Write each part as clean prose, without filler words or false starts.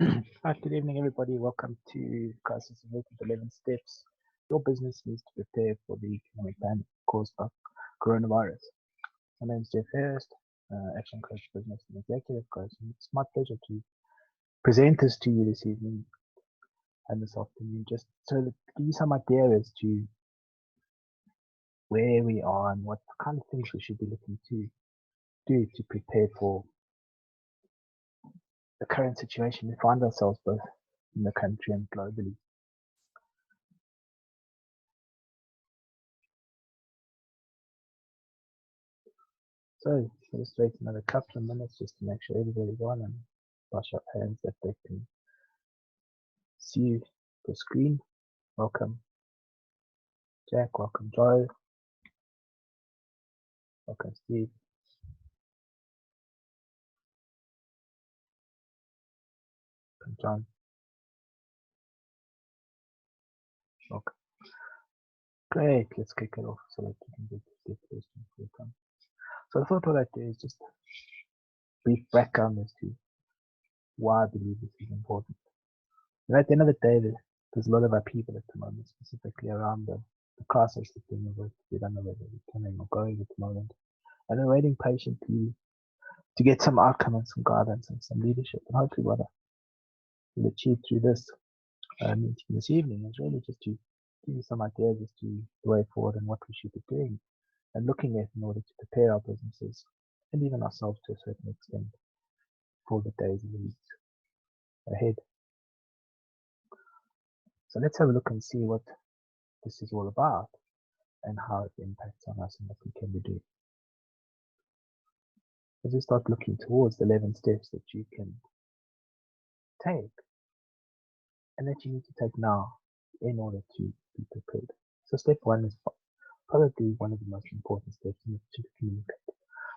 Hi, good evening, everybody. Welcome to Crisis of 11 Steps. Your business needs to prepare for the economic panic caused by coronavirus. My name is Jeff Hurst, Action Coach, Business and Executive Coach, and it's my pleasure to present this to you this evening and this afternoon, just so to give you some idea as to where we are and what kind of things we should be looking to do to prepare for the current situation we find ourselves both in the country and globally. So let's wait another couple of minutes just to make sure everybody's on and wash up hands that they can see the screen. Welcome Jack, welcome Joe, welcome Steve, welcome John, welcome. Great, let's kick it off so that we can get the questions for come. So I thought what I'd do is just brief background as to why I believe this is important. And at the end of the day, there's a lot of our people at the moment, specifically around the crisis that's being averted. We don't know whether we're coming or going at the moment. And we're waiting patiently to get some outcome and some guidance and some leadership. And hopefully what we'll achieve through this meeting this evening is really just to give you some ideas as to the way forward and what we should be doing and looking at in order to prepare our businesses and even ourselves to a certain extent for the days and the weeks ahead. So let's have a look and see what this is all about and how it impacts on us and what we can be doing. As we start looking towards the 11 steps that you can take and that you need to take now in order to be prepared. So step one is probably one of the most important steps, in to communicate.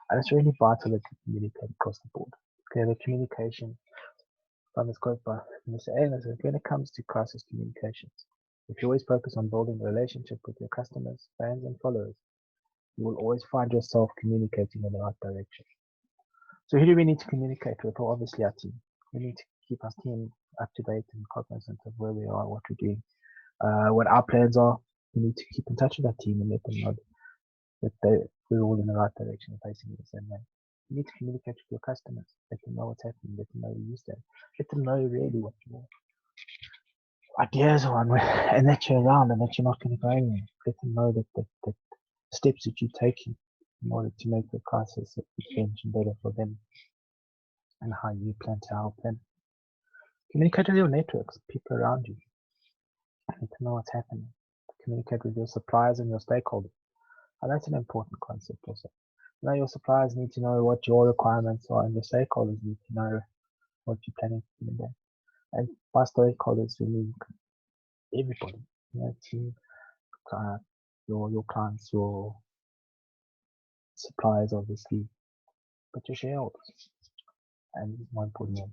And it's really vital that you communicate across the board. Okay, the communication from this quote by Mr. Amos is when it comes to crisis communications. If you always focus on building a relationship with your customers, fans, and followers, you will always find yourself communicating in the right direction. So who do we need to communicate with? Well, obviously our team. We need to keep our team up to date and cognizant of where we are, what we're doing, what our plans are. We need to keep in touch with our team and let them know that we're all in the right direction, facing in the same way. You need to communicate with your customers, let them know what's happening, let them know where you stand, let them know really what your ideas are and that you're around and that you're not going to go anywhere. Let them know that the steps that you're taking in order to make the crisis extension better for them and how you plan to help them. Communicate with your networks, people around you. Let them know what's happening. Communicate with your suppliers and your stakeholders. And that's an important concept also. Now your suppliers need to know what your requirements are and your stakeholders need to know what you're planning to do. And by stakeholders, we mean everybody, team, your clients, your suppliers, obviously, but your shareholders. And more importantly,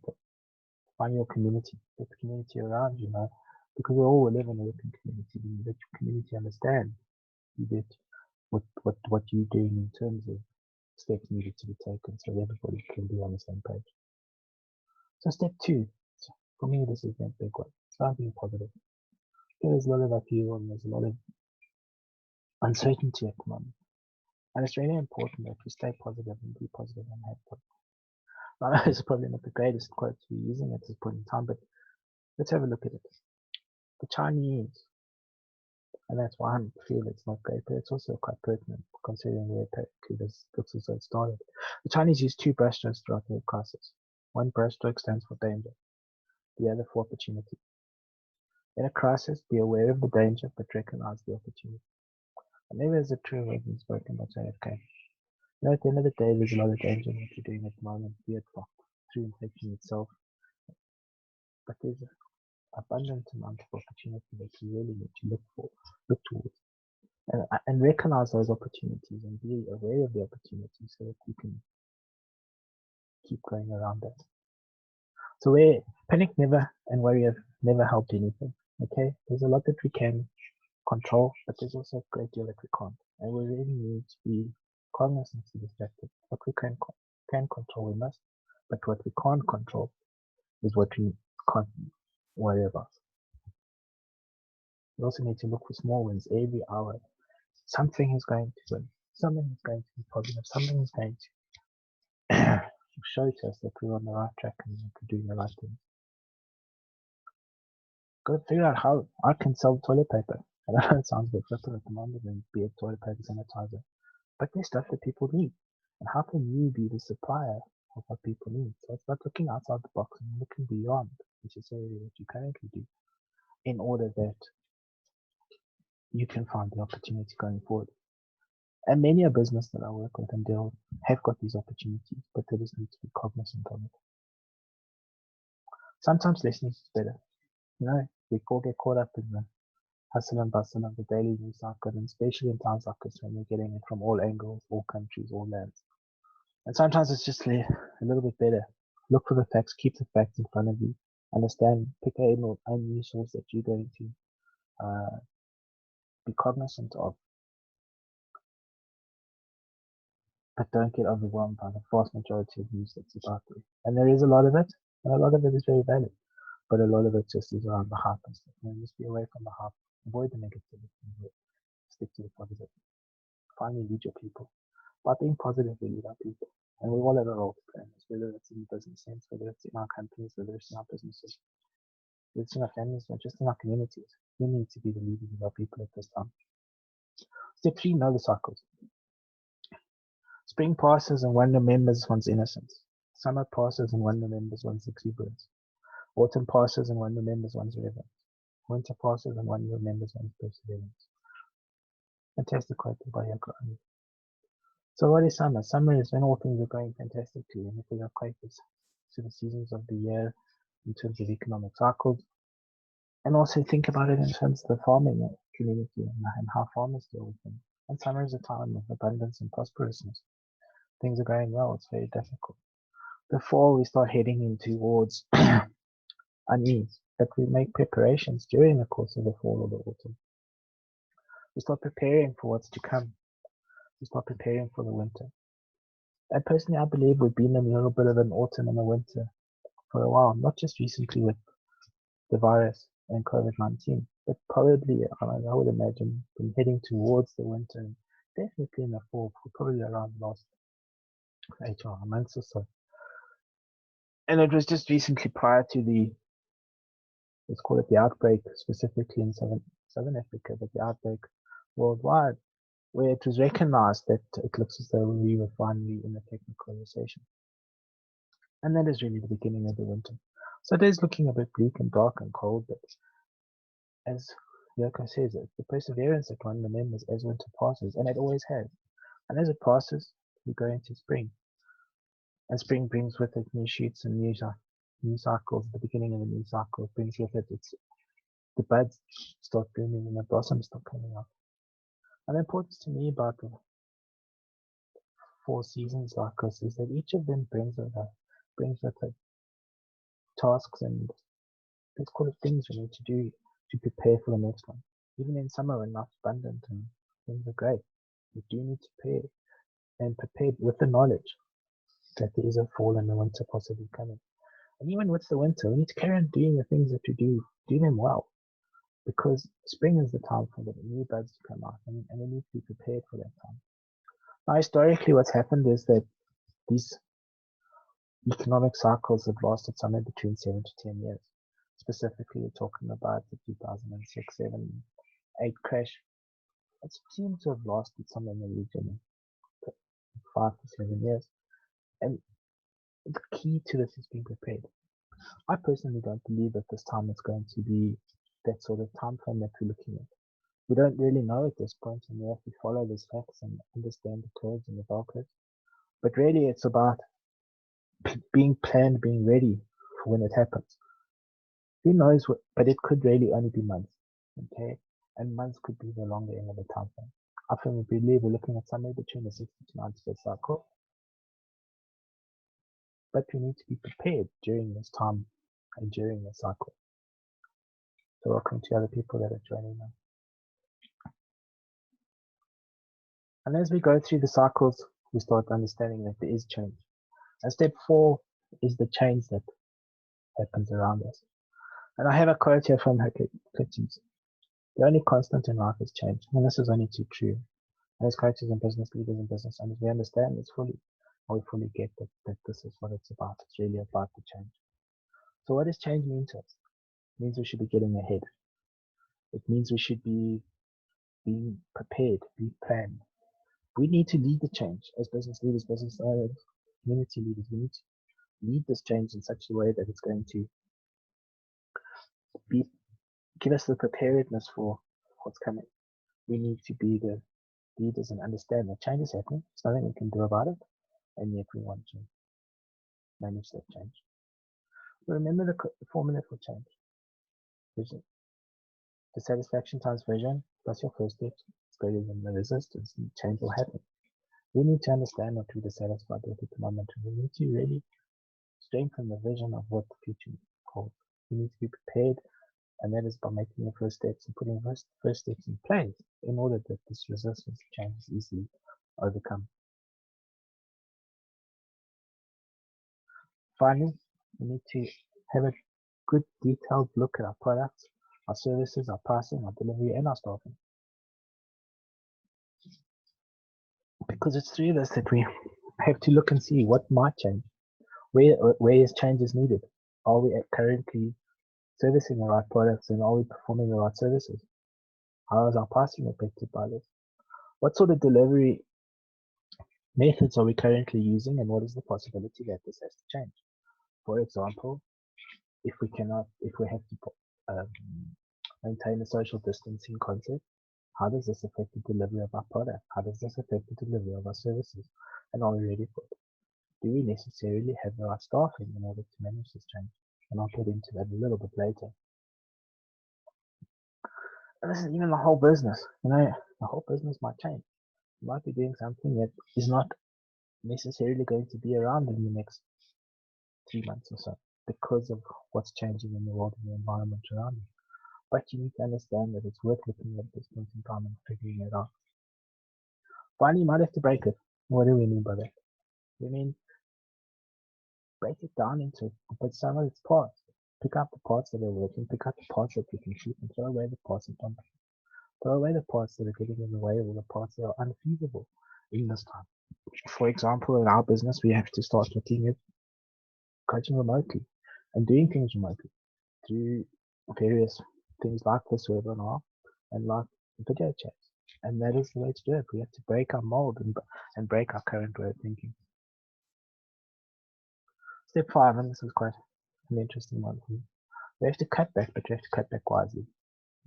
find your community, the community around you, because we all live in a working community. You let your community understand you did what you're doing in terms of steps needed to be taken so everybody can be on the same page. So step two, for me, this is a big one. Start being positive. There's a lot of upheaval and there's a lot of uncertainty at the moment. And it's really important that we stay positive and be positive and have hope. I know it's probably not the greatest quote to be using at this point in time, but let's have a look at it. The Chinese, and that's why I feel it's not great, but it's also quite pertinent considering where this also started. The Chinese use two brushstrokes throughout the crisis. One brushstroke stands for danger, the other for opportunity. In a crisis, be aware of the danger, but recognize the opportunity. And maybe there's a true word being spoken by JFK. At the end of the day, there's a lot of danger in what you're doing at the moment, be it through infection itself, but there's an abundant amount of opportunity that you really need to look towards, and recognize those opportunities and be aware of the opportunities so that you can keep going around that. So where panic never and worry have never helped anything. Okay, there's a lot that we can control, but there's also a great deal that we can't, and we really need to be cognizant of the fact that what we can control we must, but what we can't control is what we can't worry about. You also need to look for small wins every hour. Something is going to win. Something is going to be positive. Something is going to show to us that we're on the right track and we're doing the right thing. Got to figure out how I can sell toilet paper. I know it sounds a bit flippant at the moment, and be it toilet paper, sanitizer, but there's stuff that people need. And how can you be the supplier of what people need? So it's about looking outside the box and looking beyond necessarily what you currently do in order that you can find the opportunity going forward. And many a business that I work with and deal with have got these opportunities, but they just need to be cognizant of it. Sometimes less is better. You know, we all get caught up in the hustle and bustle of the daily news cycle, and especially in times like this when we're getting it from all angles, all countries, all lands. And sometimes it's just a little bit better. Look for the facts, keep the facts in front of you, understand, pick a news source that you're going to be cognizant of, but don't get overwhelmed by the vast majority of news that's about there. And there is a lot of it, and a lot of it is very valid, but a lot of it just is around the hype and stuff. And just be away from the hype, avoid the negativity, stick to the positive. Finally, lead your people. By being positive, we lead our people. And we all have a role to play in this, whether it's in the business sense, whether it's in our companies, whether it's in our businesses, whether it's in our families, or just in our communities. We need to be the leaders of our people at this time. Step 3, know the cycles. Spring passes and one remembers one's innocence. Summer passes and one remembers one's exuberance. Autumn passes and one remembers one's reverence. Winter passes and one remembers one's perseverance. Fantastic quote by Yoko Ono. So what is summer? Summer is when all things are going fantastically, and if we equate this to the seasons of the year in terms of economic cycles, and also think about it in terms of the farming community and how farmers deal with things. And summer is a time of abundance and prosperousness. Things are going well, it's very difficult. The fall, we start heading in towards unease, but we make preparations during the course of the fall or the autumn. We start preparing for what's to come. We start preparing for the winter. And personally, I believe we've been in a little bit of an autumn and a winter for a while, not just recently with the virus and COVID-19, but probably, I would imagine, been heading towards the winter and definitely in the fall for probably around the last 8 or 9 months or so. And it was just recently prior to the, let's call it the outbreak, specifically in Southern Africa, but the outbreak worldwide, where it was recognized that it looks as though we were finally in a technical recession. And that is really the beginning of the winter. So it is looking a bit bleak and dark and cold, but as Yoko says, it's the perseverance that one remembers as winter passes, and it always has. And as it passes, we go into spring. And spring brings with it new shoots and new cycles. The beginning of a new cycle brings with it the buds start blooming and the blossoms start coming out. And the importance to me about the 4 seasons cycles is that each of them brings with it tasks and, let's call it, things we need to do to prepare for the next one. Even in summer when life's abundant and things are great, we do need to prepare with the knowledge that there is a fall and a winter possibly coming. And even with the winter, we need to carry on doing the things that we do them well. Because spring is the time for the new buds to come out, and we need to be prepared for that time. Now, historically, what's happened is that these economic cycles have lasted somewhere between 7 to 10 years. Specifically, we're talking about the 2006, 7, 8 crash. It seems to have lasted somewhere in the region of 5 to 7 years. And the key to this is being prepared. I personally don't believe at this time it's going to be that sort of time frame that we're looking at. We don't really know at this point, and we have to follow these facts and understand the codes and the bell codes. But really, it's about being planned, being ready for when it happens. Who knows what, but it could really only be months, okay? And months could be the longer end of the time frame. I firmly believe we're looking at somewhere between a 60 to 90 day cycle. But we need to be prepared during this time and during the cycle. So welcome to other people that are joining now. And as we go through the cycles, we start understanding that there is change. And step 4 is the change that happens around us. And I have a quote here from Hercules. The only constant in life is change, and this is only too true. As coaches and business leaders and business owners, we understand this fully. And we fully get that this is what it's about. It's really about the change. So what does change mean to us? It means we should be getting ahead. It means we should be being prepared, be planned. We need to lead the change as business leaders, business owners, community leaders. We need to lead this change in such a way that it's going to be give us the preparedness for what's coming. We need to be the leaders and understand that change is happening. There's nothing we can do about it, and yet we want to manage that change. Remember the formula for change. Vision. Dissatisfaction times vision plus your first step is greater than the resistance, and change will happen. We need to understand what we're dissatisfied with at the moment. We need to really strengthen the vision of what the future holds. We need to be prepared, and that is by making the first steps and putting first steps in place in order that this resistance to change is easily overcome. Finally, we need to have a good detailed look at our products, our services, our pricing, our delivery, and our staffing. Because it's through this that we have to look and see what might change. Where is changes needed? Are we currently servicing the right products, and are we performing the right services? How is our pricing affected by this? What sort of delivery methods are we currently using, and what is the possibility that this has to change? For example, if we have to maintain a social distancing concept, how does this affect the delivery of our product? How does this affect the delivery of our services? And are we ready for it? Do we necessarily have the right staffing in order to manage this change? And I'll get into that a little bit later. And this is even the whole business. The whole business might change. You might be doing something that is not necessarily going to be around in the next 3 months or so because of what's changing in the world and the environment around you. But you need to understand that it's worth looking at this point in time and figuring it out. Finally, you might have to break it. What do we mean by that? We mean break it down into some of its parts. Pick up the parts that are working, pick up the parts that you can keep, and throw away the parts that don't. Throw away the parts that are getting in the way, or the parts that are unfeasible in this time. For example, in our business, we have to start looking at coaching remotely and doing things remotely through various things like this webinar and like video chats. And that is the way to do it. We have to break our mold and break our current way of thinking. Step 5, and this is quite an interesting one. We have to cut back, but we have to cut back wisely.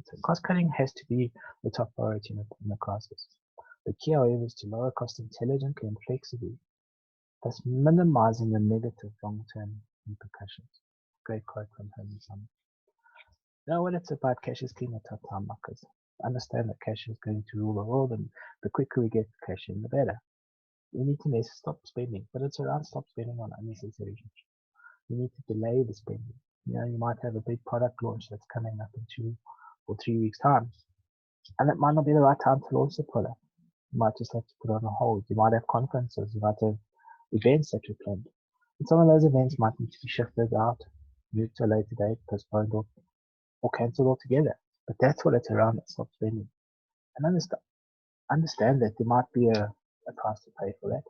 So cost cutting has to be the top priority in a crisis. The key, however, is to lower costs intelligently and flexibly, thus minimizing the negative long-term repercussions. Great quote from Herman Summers. You know what it's about? Cash is king at tough time, markers. Understand that cash is going to rule the world, and the quicker we get cash in, the better. We need to stop spending, but it's around stop spending on unnecessary things. You need to delay the spending. You might have a big product launch that's coming up in 2 or 3 weeks' time, and it might not be the right time to launch the product. You might just have to put on a hold. You might have conferences. You might have events that you planned. And some of those events might need to be shifted out, moved to a later date, postponed, or cancelled altogether. But that's what it's around, it's stop spending. And understand that there might be a price to pay for that,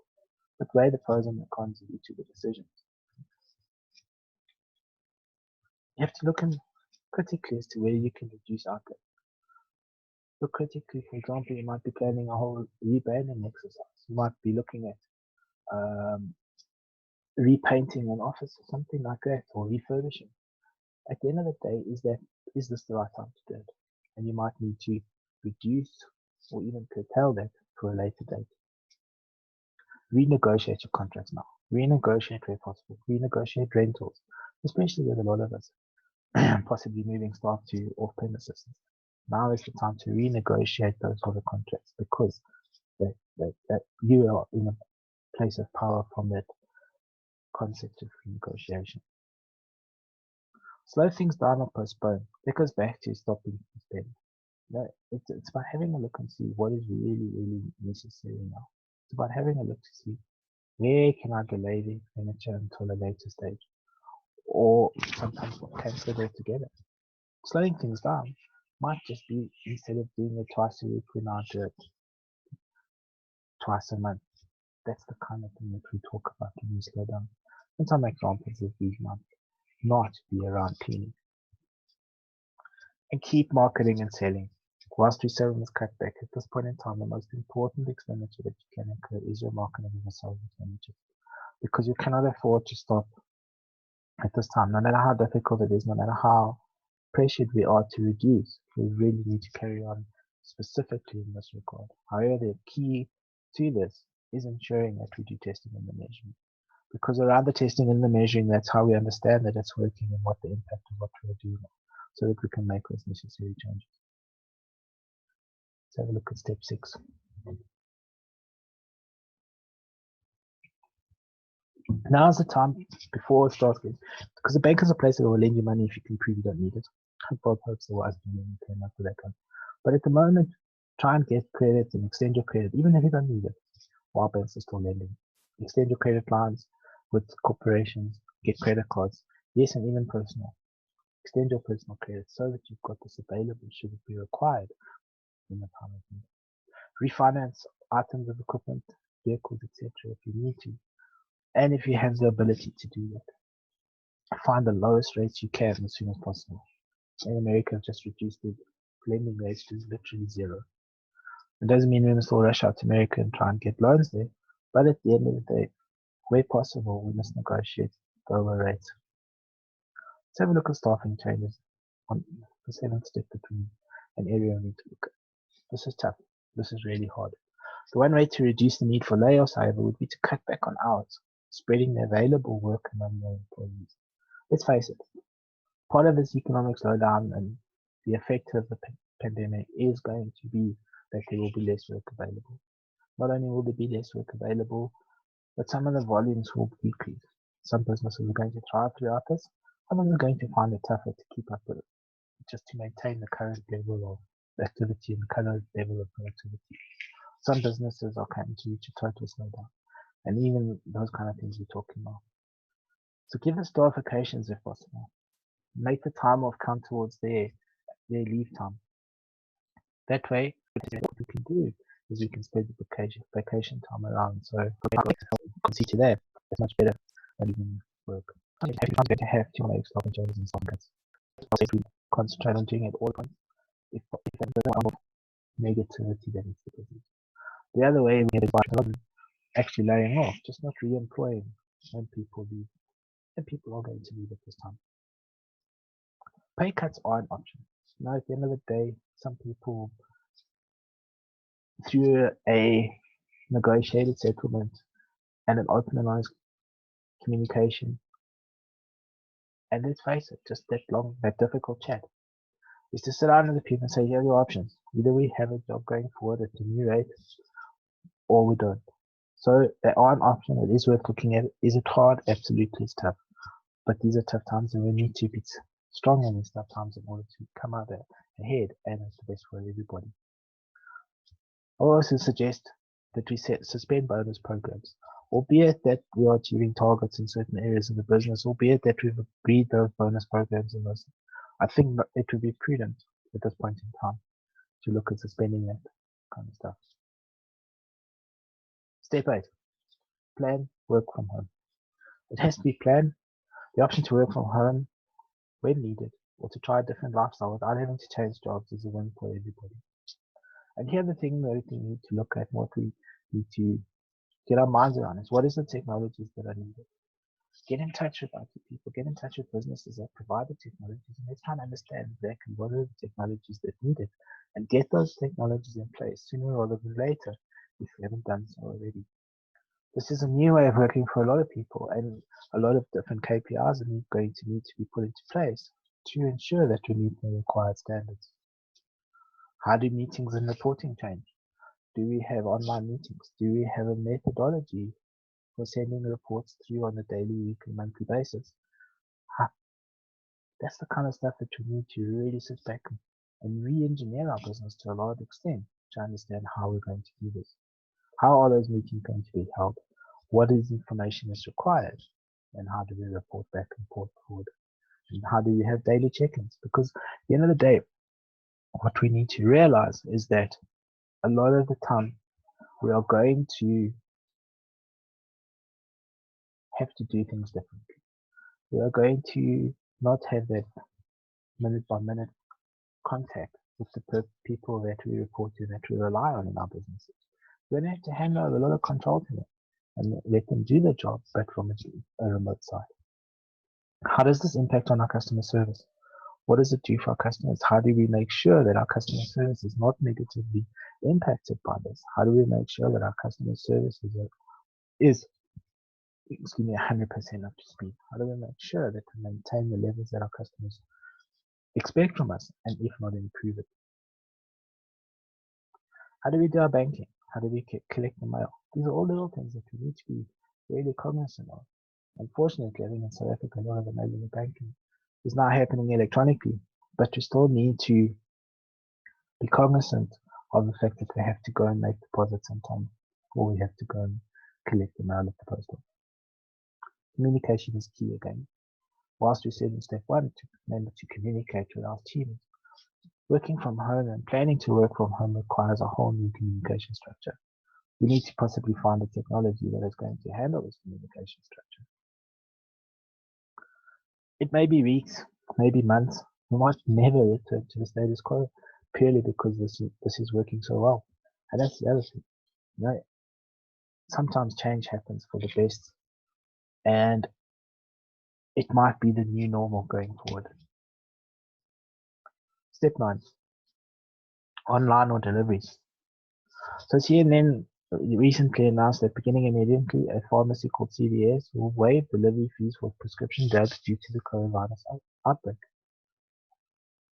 but weigh the pros and the cons of each of the decisions. You have to look critically as to where you can reduce output. Look critically, for example, you might be planning a whole rebranding exercise. You might be looking at repainting an office or something like that, or refurbishing. At the end of the day, is this the right time to do it? And you might need to reduce or even curtail that for a later date. Renegotiate your contracts now. Renegotiate where possible. Renegotiate rentals, especially with a lot of us possibly moving staff to off-premises. Now is the time to renegotiate those sort of contracts, because that you are in a place of power from that concept of renegotiation. Slow things down or postpone. That goes back to stopping spending. It's about having a look and see what is really, really necessary now. It's about having a look to see where can I delay the expenditure until a later stage, or sometimes cancel it altogether. Slowing things down might just be, instead of doing it twice a week, we now do it twice a month. That's the kind of thing that we talk about when we slow down. And some examples of these might not be around cleaning. And keep marketing and selling. Whilst we say we must cut back, at this point in time, the most important expenditure that you can incur is your marketing and sales expenditure. Because you cannot afford to stop at this time, no matter how difficult it is, no matter how pressured we are to reduce, we really need to carry on specifically in this regard. However, the key to this is ensuring that we do testing and the measurement. Because around the testing and the measuring, that's how we understand that it's working and what the impact of what we're doing, so that we can make those necessary changes. Let's have a look at step 6. Now's the time before it starts getting, because the bank is a place that will lend you money if you can prove you don't need it. Both hopes the wise when you came up with that one. But at the moment, try and get credit and extend your credit, even if you don't need it, while banks are still lending. Extend your credit lines with corporations, get credit cards, yes, and even personal. Extend your personal credit so that you've got this available should it be required in the time of need. Refinance items of equipment, vehicles, etc. if you need to, and if you have the ability to do that. Find the lowest rates you can as soon as possible. In America, have just reduced the lending rates to literally zero. It doesn't mean we must all rush out to America and try and get loans there, but at the end of the day, where possible, we must negotiate lower rates. Let's have a look at staffing changes on the 7th step between an area we need to look at. This is tough. This is really hard. The one way to reduce the need for layoffs, however, would be to cut back on hours, spreading the available work among your employees. Let's face it, part of this economic slowdown and the effect of the pandemic is going to be that there will be less work available. Not only will there be less work available, but some of the volumes will decrease. Some businesses are going to thrive throughout this, others are going to find it tougher to keep up with it, just to maintain the current level of activity and the current level of productivity. Some businesses are going to reach a total slowdown, and even those kind of things we're talking about. So give the staff vacations if possible. Make the time off count towards their leave time. That way, what we can do is we can spread the vacation time around. So you can see to that, it's much better than even work. If you're going to have to make staffing changes and staff cuts, if we concentrate on doing it all at once, if there's a lot of negativity that is the business. The other way we have is actually laying off, just not re-employing when people leave. And people are going to leave at this time. Pay cuts are an option. Now, at the end of the day, some people, through a negotiated settlement and an open and honest communication, and let's face it, just that difficult chat, is to sit down with the people and say, here are your options. Either we have a job going forward at a new rate, or we don't. So there are an option that is worth looking at. Is it hard? Absolutely, it's tough. But these are tough times, and we need to be strong in these tough times in order to come out ahead, and it's the best for everybody. I also suggest that we suspend bonus programs, albeit that we are achieving targets in certain areas of the business, albeit that we've agreed those bonus programs in this. I think it would be prudent at this point in time to look at suspending that kind of stuff. Step 8. Plan work from home. It has to be planned. The option to work from home when needed, or to try a different lifestyle without having to change jobs, is a win for everybody. And here the thing that we need to look at, what we need to get our minds around, is what is the technologies that are needed. Get in touch with IT people, get in touch with businesses that provide the technologies, and let's try and understand exactly what are the technologies that are needed, and get those technologies in place sooner rather than later if we haven't done so already. This is a new way of working for a lot of people, and a lot of different KPIs are going to need to be put into place to ensure that we meet the required standards. How do meetings and reporting change? Do we have online meetings? Do we have a methodology for sending reports through on a daily, weekly, monthly basis? That's the kind of stuff that we need to really sit back and re-engineer our business to a large extent to understand how we're going to do this. How are those meetings going to be held? What is information is required? And how do we report back and report forward? And how do you have daily check-ins? Because at the end of the day, what we need to realize is that a lot of the time we are going to have to do things differently. We are going to not have that minute by minute contact with the people that we report to, that we rely on in our businesses. We're going to have to hand over a lot of control to them and let them do their job, but from a remote side. How does this impact on our customer service? What does it do for our customers? How do we make sure that our customer service is not negatively impacted by this? How do we make sure that our customer service is 100% up to speed? How do we make sure that we maintain the levels that our customers expect from us, and if not, improve it? How do we do our banking? How do we collect the mail? These are all little things that we need to be really cognizant of. Unfortunately, I think in South Africa, a lot of the major banking is now happening electronically, but we still need to be cognizant of the fact that we have to go and make deposits sometimes, or we have to go and collect the mail at the post office. Communication is key again. Whilst we said in step 1 to remember to communicate with our teams, working from home and planning to work from home requires a whole new communication structure. We need to possibly find a technology that is going to handle this communication structure. It may be weeks, maybe months. We might never return to the status quo purely because this is working so well. And that's the other thing. You know, sometimes change happens for the best, and it might be the new normal going forward. Step 9, online or deliveries. So CNN recently announced that beginning immediately, a pharmacy called CVS will waive delivery fees for prescription drugs due to the coronavirus outbreak.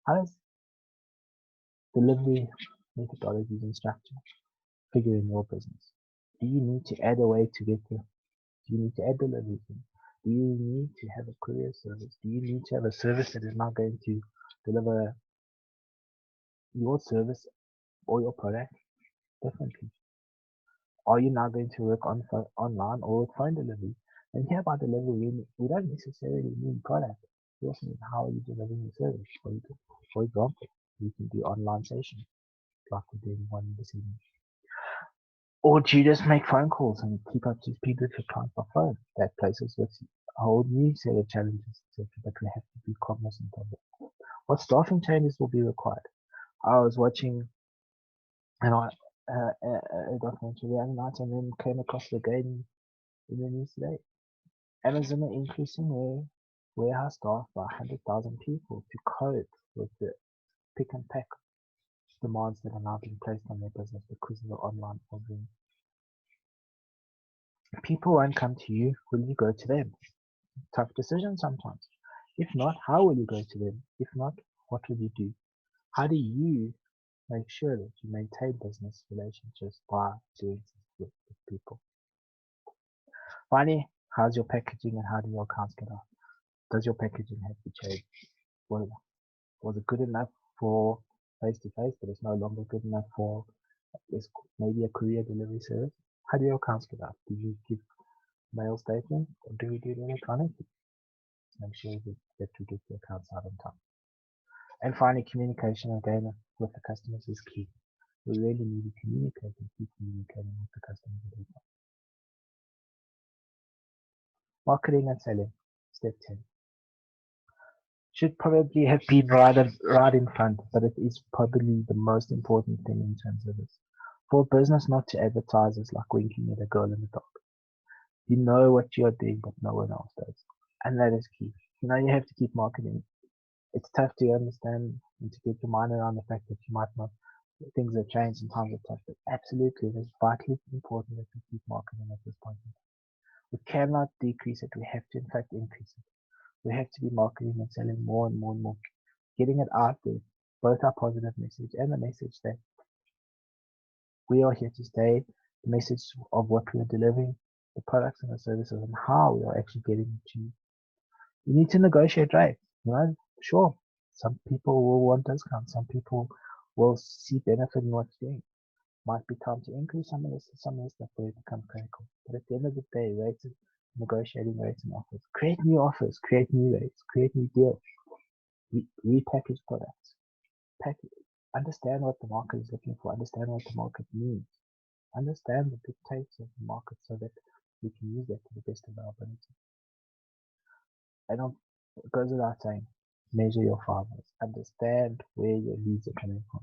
How does delivery methodologies and structure figure in your business? Do you need to add a way to get there? Do you need to add delivery fees? Do you need to have a courier service? Do you need to have a service that is not going to deliver your service or your product differently? Are you now going to work on online or with phone delivery? And here by delivery, we don't necessarily mean product. We also mean how are you delivering the service. For example, you can do online sessions like we're doing one this evening. Or do you just make phone calls and keep up to speed with your clients by phone? That places with a whole new set of challenges, etc. But we have to be cognizant of it. What staffing changes will be required? I was watching a documentary the other night and then came across it again in the news today. Amazon are increasing their warehouse staff by 100,000 people to cope with the pick and pack demands that are now being placed on their business because of the online ordering. People won't come to you, will you go to them? Tough decision sometimes. If not, how will you go to them? If not, what will you do? How do you make sure that you maintain business relationships by doing this with people? Finally, how's your packaging and how do your accounts get out? Does your packaging have to change? Was it good enough for face-to-face, but it's no longer good enough for maybe a courier delivery service? How do your accounts get out? Do you give mail statements or do we do it electronically? Make sure that we get the accounts out on time. And finally, communication again with the customers is key. We really need to communicate and keep communicating with the customers at all times. Marketing and selling, step 10. Should probably have been right in front, but it is probably the most important thing in terms of this. For a business not to advertise is like winking at a girl in the dark. You know what you're doing, but no one else does. And that is key. You know, you have to keep marketing. It's tough to understand and to get your mind around the fact that you might not, things have changed and times are tough, but absolutely, it is vitally important that we keep marketing at this point. We cannot decrease it. We have to, in fact, increase it. We have to be marketing and selling more and more and more, getting it out there, both our positive message and the message that we are here to stay, the message of what we are delivering, the products and the services, and how we are actually getting to you. You need to negotiate rates. You know, sure, some people will want discounts, some people will see benefit in what you're doing. Might be time to increase some of this stuff where it becomes critical. But at the end of the day, rates negotiating rates and offers. Create new offers, create new rates, create new deals, repackage products, understand what the market is looking for, understand what the market needs, understand the dictates of the market so that we can use that to the best of our ability. It goes without saying, measure your farmers, understand where your leads are coming from,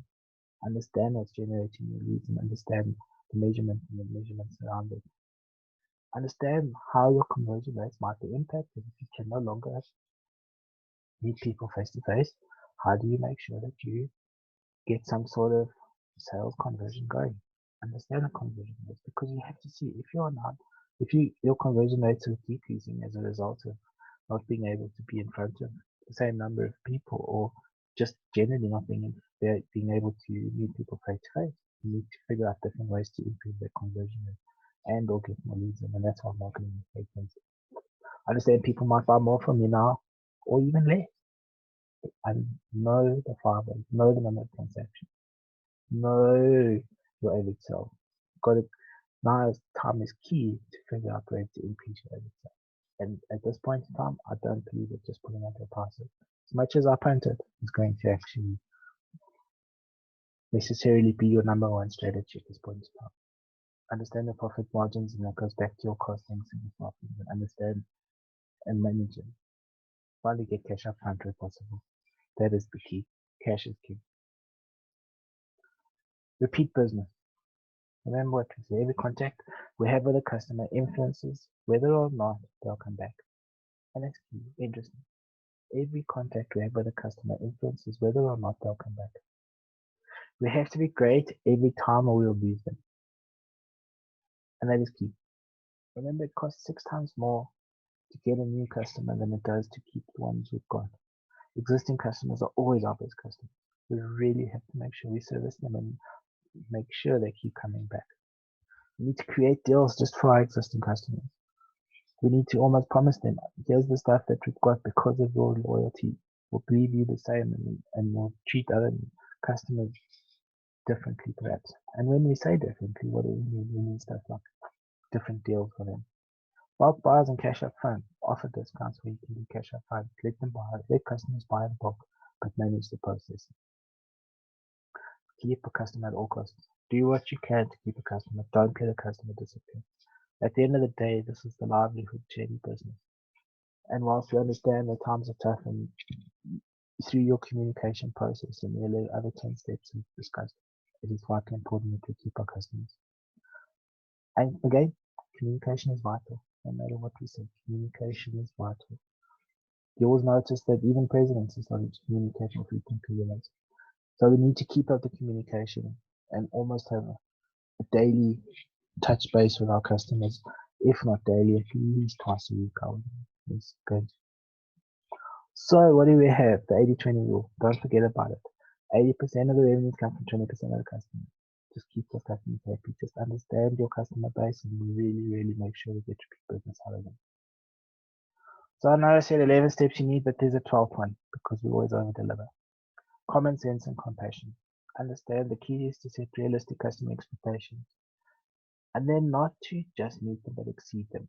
understand what's generating your leads, and understand the measurement and the measurements around it. Understand how your conversion rates might be impacted if you can no longer meet people face to face. How do you make sure that you get some sort of sales conversion going? Understand the conversion rates, because you have to see if your conversion rates are decreasing as a result of not being able to be in front of the same number of people, or just generally not being able to meet people face to face. You need to figure out different ways to improve their conversion rate and or get more leads in, and that's how marketing takes place. Understand people might buy more from you now, or even less. And know the fiber, know the number of transactions, know your average sale. Now time is key to figure out ways to increase your average sale. And at this point in time, I don't believe that just putting out a passive, as much as I printed, is going to actually necessarily be your number one strategy at this point in time. Understand the profit margins, and that goes back to your costings and marketing, and understand and manage it. Finally, get cash up front where possible. That is the key. Cash is key. Repeat business. Remember what we say, every contact we have with a customer influences whether or not they'll come back. And that's key. Interesting. Every contact we have with a customer influences whether or not they'll come back. We have to be great every time or we'll lose them. And that is key. Remember, it costs 6 times more to get a new customer than it does to keep the ones we've got. Existing customers are always our best customers. We really have to make sure we service them and make sure they keep coming back. We need to create deals just for our existing customers. We need to almost promise them, here's the stuff that we've got because of your loyalty. We'll believe you the same, and we'll treat other customers differently perhaps. And when we say differently, what do we mean? We mean stuff like different deals for them. Bulk buyers and cash up front. Offer discounts where you can do cash up front. Let customers buy in bulk, but manage the process. Keep a customer at all costs. Do what you can to keep a customer. Don't let a customer disappear. At the end of the day, this is the livelihood of any business. And whilst we understand that times are tough, and through your communication process and the other 10 steps we've discussed, it is vitally important that we keep our customers. And again, communication is vital. No matter what we say, communication is vital. You always notice that even presidents are starting to communicate more frequently than us. So we need to keep up the communication and almost have a daily touch base with our customers, if not daily, at least twice a week. It's good. So what do we have? The 80-20 rule. Don't forget about it. 80% of the revenues come from 20% of the customers. Just keep your customers happy. Just understand your customer base and really, really make sure we get repeat business out of them. So I know I said 11 steps you need, but there's a 12th one because we always over deliver. Common sense and compassion. Understand the key is to set realistic customer expectations. And then not to just meet them, but exceed them,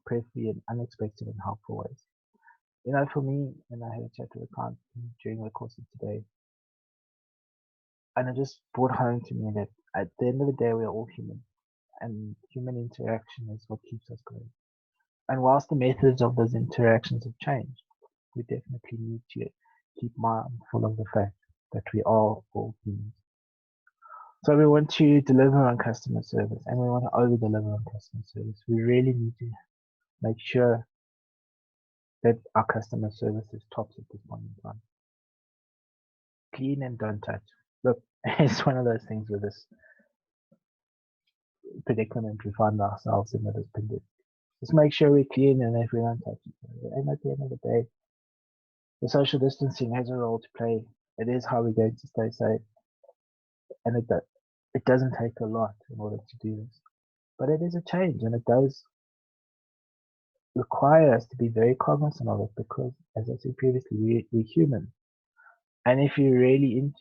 preferably in unexpected and helpful ways. You know, for me, and I had a chat with a client during the course of today, and it just brought home to me that at the end of the day, we are all human, and human interaction is what keeps us going. And whilst the methods of those interactions have changed, we definitely need to keep mindful of the fact that we are all humans. So we want to deliver on customer service, and we want to over-deliver on customer service. We really need to make sure that our customer service is tops at this point in time. Clean and don't touch. Look, it's one of those things with this predicament we find ourselves in with this pandemic. Just make sure we're clean, and if we don't touch each other. And at the end of the day, the social distancing has a role to play. It is how we're going to stay safe. And it doesn't take a lot in order to do this. But it is a change, and it does require us to be very cognizant of it because, as I said previously, we're human. And if you're really into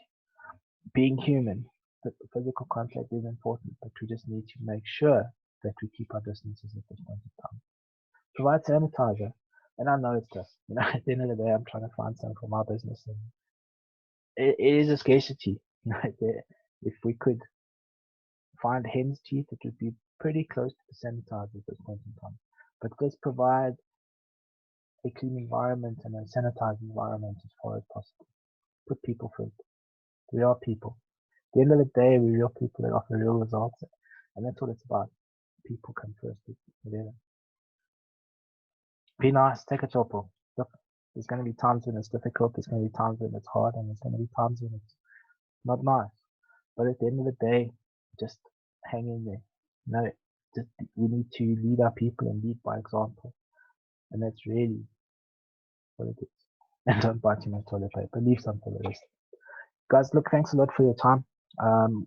being human, the physical contact is important, but we just need to make sure that we keep our distances at this point in time. Provide sanitizer. And I know it's tough. You know, at the end of the day, I'm trying to find something for my business, and it is a scarcity. You know, if we could find hen's teeth, it would be pretty close to the sanitizer at this point in time. But let's provide a clean environment and a sanitized environment as far as possible. Put people first. We are people. At the end of the day, we're real people that offer real results, and that's what it's about. People come first. Whatever. Be nice. Take a chopo. Look, there's going to be times when it's difficult. There's going to be times when it's hard, and there's going to be times when it's not nice. But at the end of the day, just hang in there. No, just, we need to lead our people and lead by example, and that's really what it is. And don't buy too much toilet paper. Leave some for the rest. Guys, look, thanks a lot for your time.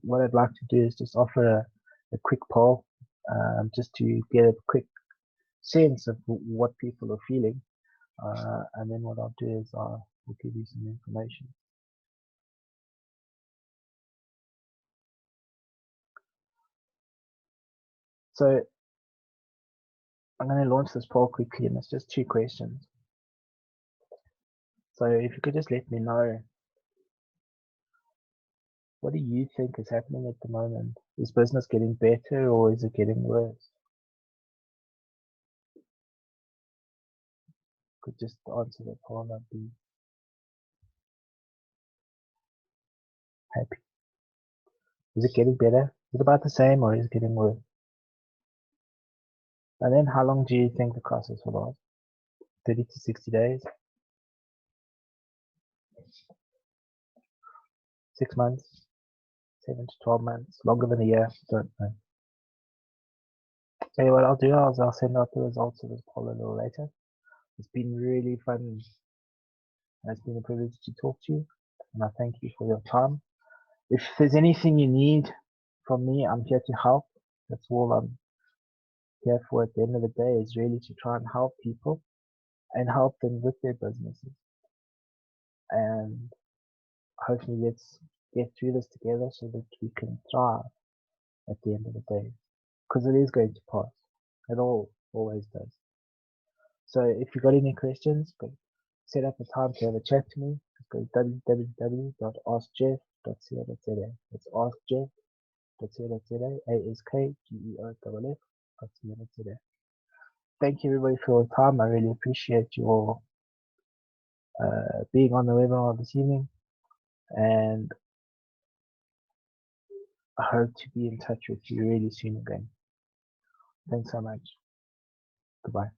What I'd like to do is just offer a quick poll, just to get a quick sense of what people are feeling, and then what I'll do is I'll give you some information. So I'm going to launch this poll quickly, and it's just 2 questions. So if you could just let me know, what do you think is happening at the moment? Is business getting better or is it getting worse? Could just answer that poll, I'd be happy. Is it getting better? Is it about the same or is it getting worse? And then how long do you think the crisis will last? 30 to 60 days? 6 months? 7 to 12 months? Longer than a year? Don't know. Tell you what I'll do, I'll send out the results of this poll a little later. It's been really fun, and it's been a privilege to talk to you, and I thank you for your time. If there's anything you need from me, I'm here to help. That's all I'm here for at the end of the day, is really to try and help people and help them with their businesses. And hopefully let's get through this together so that we can thrive at the end of the day. Because it is going to pass. It always does. So if you've got any questions, go set up a time to have a chat to me. Just go to www.askjeff.co.za. That's askjeff.co.za, askgeoff.co.za. Thank you everybody for your time. I really appreciate your being on the webinar this evening, and I hope to be in touch with you really soon again. Thanks so much. Goodbye.